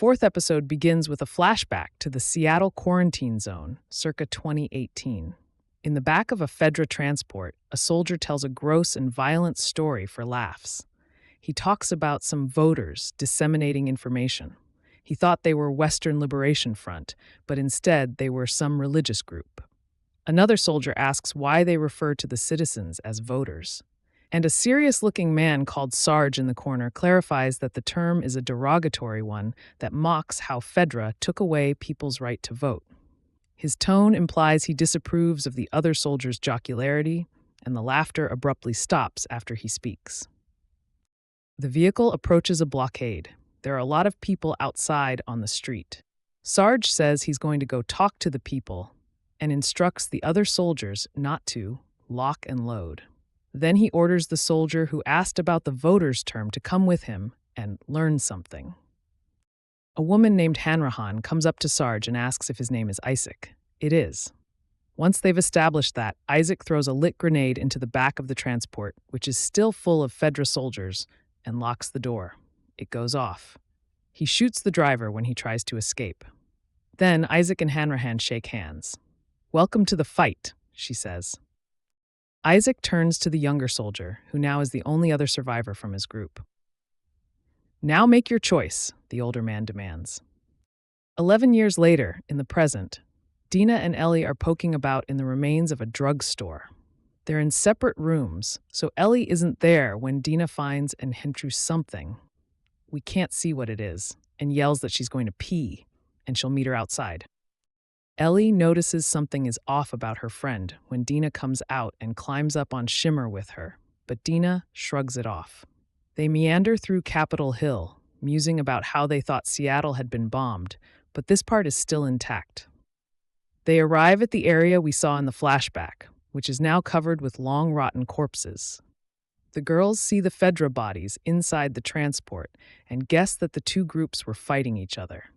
fourth episode begins with a flashback to the Seattle quarantine zone, circa 2018. In the back of a Fedra transport, a soldier tells a gross and violent story for laughs. He talks about some voters disseminating information. He thought they were Western Liberation Front, but instead they were some religious group. Another soldier asks why they refer to the citizens as voters. And a serious-looking man called Sarge in the corner clarifies that the term is a derogatory one that mocks how Fedra took away people's right to vote. His tone implies he disapproves of the other soldier's jocularity, and the laughter abruptly stops after he speaks. The vehicle approaches a blockade. There are a lot of people outside on the street. Sarge says he's going to go talk to the people and instructs the other soldiers not to lock and load. Then he orders the soldier who asked about the voters term to come with him and learn something. A woman named Hanrahan comes up to Sarge and asks if his name is Isaac. It is. Once they've established that, Isaac throws a lit grenade into the back of the transport, which is still full of Fedra soldiers, and locks the door. It goes off. He shoots the driver when he tries to escape. Then Isaac and Hanrahan shake hands. "Welcome to the fight," she says. Isaac turns to the younger soldier, who now is the only other survivor from his group. "Now make your choice," the older man demands. 11 years later, in the present, Dina and Ellie are poking about in the remains of a drugstore. They're in separate rooms, so Ellie isn't there when Dina finds and enters something. We can't see what it is, and yells that she's going to pee, and she'll meet her outside. Ellie notices something is off about her friend when Dina comes out and climbs up on Shimmer with her, but Dina shrugs it off. They meander through Capitol Hill, musing about how they thought Seattle had been bombed, but this part is still intact. They arrive at the area we saw in the flashback, which is now covered with long rotten corpses. The girls see the Fedra bodies inside the transport and guess that the two groups were fighting each other.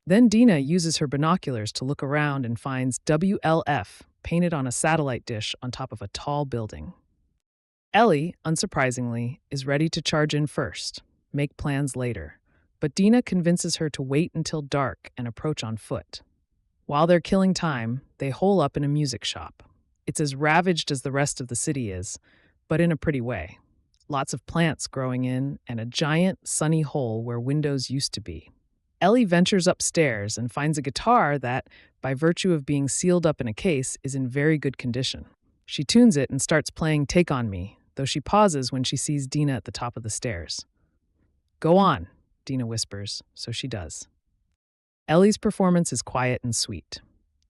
Then Dina uses her binoculars to look around and finds WLF painted on a satellite dish on top of a tall building. Ellie, unsurprisingly, is ready to charge in first, make plans later, but Dina convinces her to wait until dark and approach on foot. While they're killing time, they hole up in a music shop. It's as ravaged as the rest of the city is, but in a pretty way. Lots of plants growing in and a giant, sunny hole where windows used to be. Ellie ventures upstairs and finds a guitar that, by virtue of being sealed up in a case, is in very good condition. She tunes it and starts playing Take On Me, though she pauses when she sees Dina at the top of the stairs. "Go on," Dina whispers, so she does. Ellie's performance is quiet and sweet.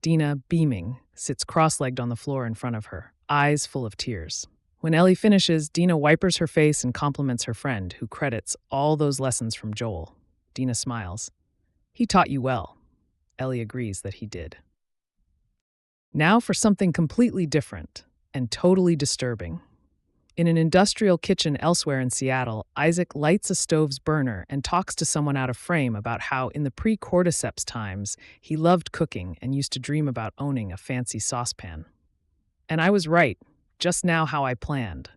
Dina, beaming, sits cross-legged on the floor in front of her, eyes full of tears. When Ellie finishes, Dina wipes her face and compliments her friend, who credits all those lessons from Joel. Dina smiles. "He taught you well." Ellie agrees that he did. Now for something completely different and totally disturbing. In an industrial kitchen elsewhere in Seattle, Isaac lights a stove's burner and talks to someone out of frame about how in the pre-cordyceps times he loved cooking and used to dream about owning a fancy saucepan. "And I was right, just now how I planned.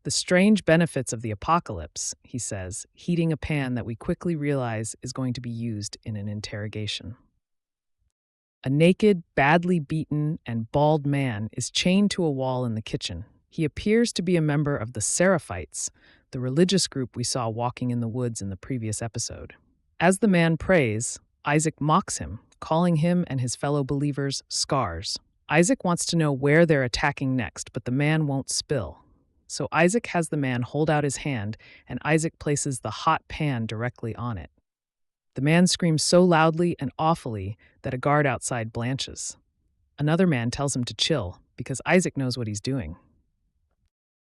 The strange benefits of the apocalypse," he says, heating a pan that we quickly realize is going to be used in an interrogation. A naked, badly beaten, and bald man is chained to a wall in the kitchen. He appears to be a member of the Seraphites, the religious group we saw walking in the woods in the previous episode. As the man prays, Isaac mocks him, calling him and his fellow believers scars. Isaac wants to know where they're attacking next, but the man won't spill. So Isaac has the man hold out his hand, and Isaac places the hot pan directly on it. The man screams so loudly and awfully that a guard outside blanches. Another man tells him to chill, because Isaac knows what he's doing.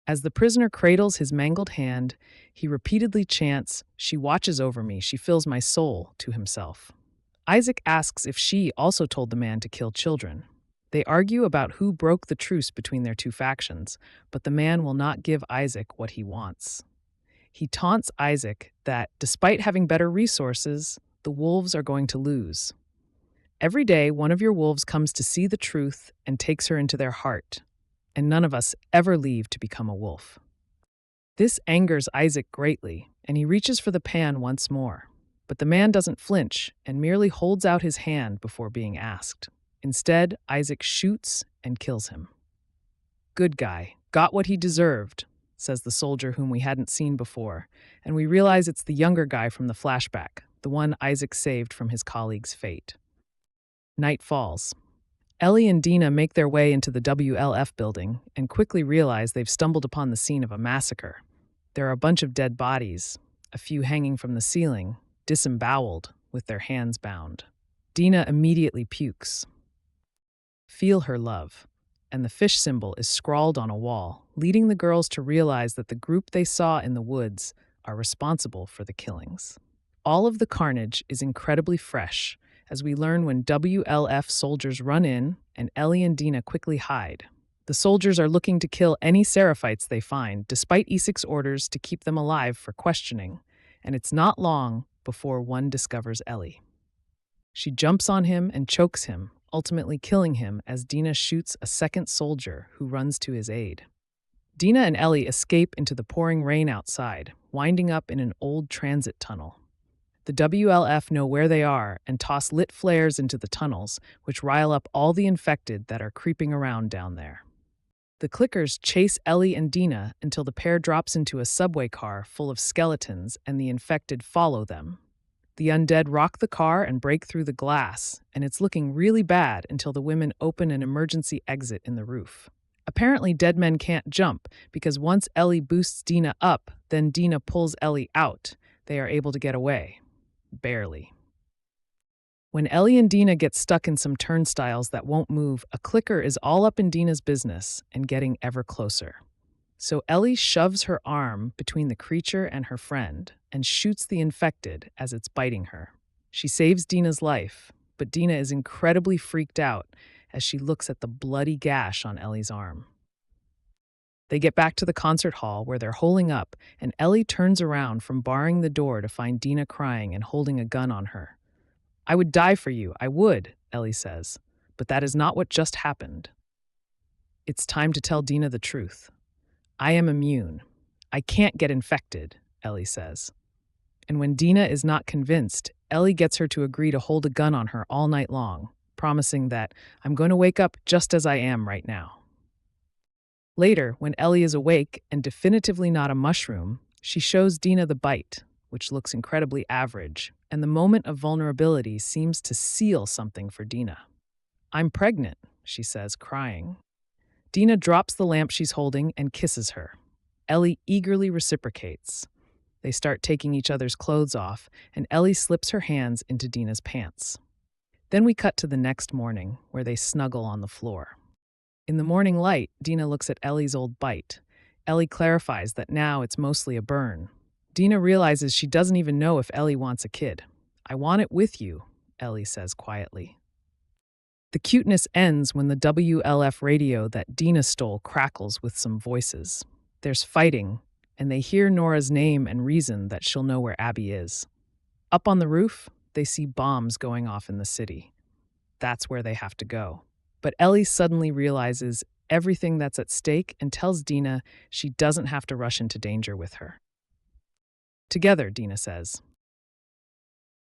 As the prisoner cradles his mangled hand, he repeatedly chants, "She watches over me, she fills my soul," to himself. Isaac asks if she also told the man to kill children. They argue about who broke the truce between their two factions, but the man will not give Isaac what he wants. He taunts Isaac that, despite having better resources, the wolves are going to lose. "Every day, one of your wolves comes to see the truth and takes her into their heart, and none of us ever leave to become a wolf." This angers Isaac greatly, and he reaches for the pan once more. But the man doesn't flinch and merely holds out his hand before being asked. Instead, Isaac shoots and kills him. "Good guy, got what he deserved," says the soldier whom we hadn't seen before, and we realize it's the younger guy from the flashback, the one Isaac saved from his colleague's fate. Night falls. Ellie and Dina make their way into the WLF building and quickly realize they've stumbled upon the scene of a massacre. There are a bunch of dead bodies, a few hanging from the ceiling, disemboweled, with their hands bound. Dina immediately pukes. "Feel her love," and the fish symbol is scrawled on a wall, leading the girls to realize that the group they saw in the woods are responsible for the killings. All of the carnage is incredibly fresh, as we learn when WLF soldiers run in and Ellie and Dina quickly hide. The soldiers are looking to kill any Seraphites they find, despite Isaac's orders to keep them alive for questioning, and it's not long before one discovers Ellie. She jumps on him and chokes him, ultimately killing him as Dina shoots a second soldier who runs to his aid. Dina and Ellie escape into the pouring rain outside, winding up in an old transit tunnel. The WLF know where they are and toss lit flares into the tunnels, which rile up all the infected that are creeping around down there. The clickers chase Ellie and Dina until the pair drops into a subway car full of skeletons and the infected follow them. The undead rock the car and break through the glass, and it's looking really bad until the women open an emergency exit in the roof. Apparently, dead men can't jump, because once Ellie boosts Dina up, then Dina pulls Ellie out. They are able to get away. Barely. When Ellie and Dina get stuck in some turnstiles that won't move, a clicker is all up in Dina's business and getting ever closer. So Ellie shoves her arm between the creature and her friend and shoots the infected as it's biting her. She saves Dina's life, but Dina is incredibly freaked out as she looks at the bloody gash on Ellie's arm. They get back to the concert hall where they're holing up, and Ellie turns around from barring the door to find Dina crying and holding a gun on her. "I would die for you, I would," Ellie says, "but that is not what just happened." It's time to tell Dina the truth. "I am immune. I can't get infected," Ellie says. And when Dina is not convinced, Ellie gets her to agree to hold a gun on her all night long, promising that, "I'm going to wake up just as I am right now." Later, when Ellie is awake and definitively not a mushroom, she shows Dina the bite, which looks incredibly average, and the moment of vulnerability seems to seal something for Dina. "I'm pregnant," she says, crying. Dina drops the lamp she's holding and kisses her. Ellie eagerly reciprocates. They start taking each other's clothes off, and Ellie slips her hands into Dina's pants. Then we cut to the next morning, where they snuggle on the floor. In the morning light, Dina looks at Ellie's old bite. Ellie clarifies that now it's mostly a burn. Dina realizes she doesn't even know if Ellie wants a kid. "I want it with you," Ellie says quietly. The cuteness ends when the WLF radio that Dina stole crackles with some voices. There's fighting, and they hear Nora's name and reason that she'll know where Abby is. Up on the roof, they see bombs going off in the city. That's where they have to go. But Ellie suddenly realizes everything that's at stake and tells Dina she doesn't have to rush into danger with her. "Together," Dina says,